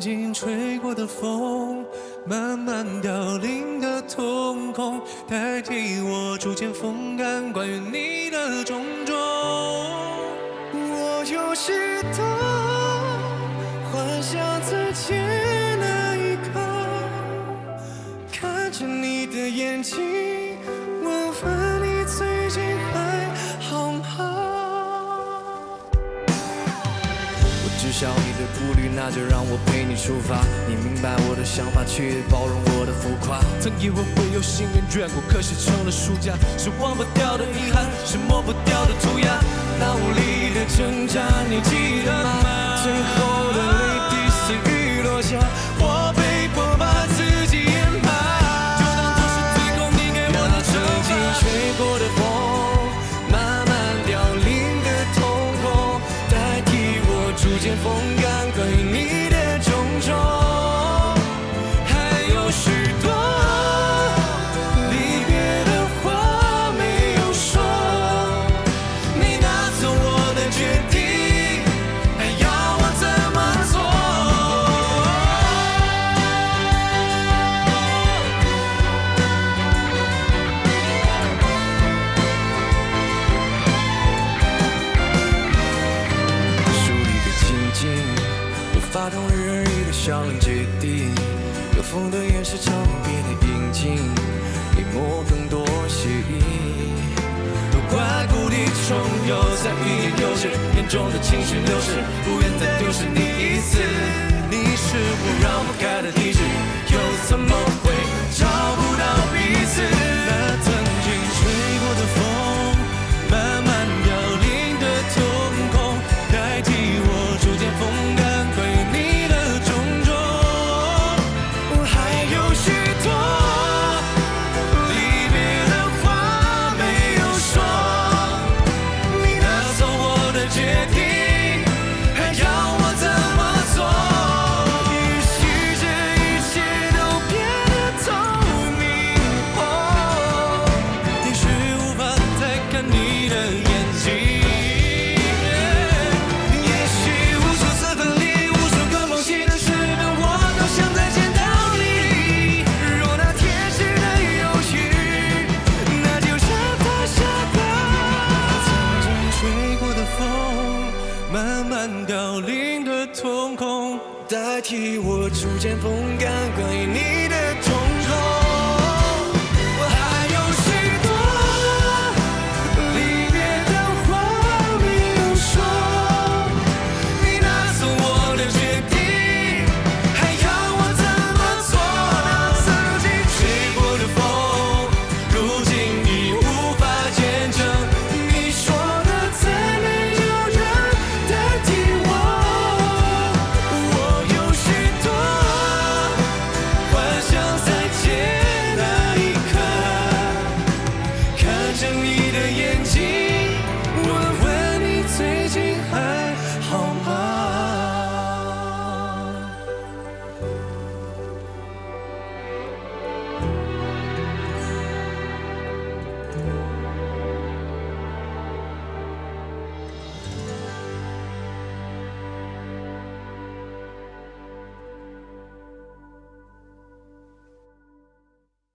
曾经吹过的风，慢慢凋零的瞳孔，代替我逐渐风干关于你的种种。我有时都幻想自己那一刻，看着你的眼睛，问问你最近还好吗？知晓你的顾虑，那就让我陪你出发。你明白我的想法，却也包容我的浮夸。曾以为会有新人眷顾，可是成了输家。是忘不掉的遗憾，是抹不掉的涂鸦。那无力的挣扎，你记得吗？最后的泪滴似雨落下，我被迫把自己掩埋。就当作是最后你给我的惩罚。曾经吹过的风，慢慢凋零的瞳孔，代替我逐渐风干关于你的种种，还有许多离别的话没有说。你拿走我的决定，还要我怎么做？书里的情景，无法同日而语的笑脸决定，有风的眼是场别的阴晴，笔墨更多写意。都怪故地重游，在欲言又止，眼中的情绪流逝，不愿再丢失你一次。你是我绕不开的地址，又怎么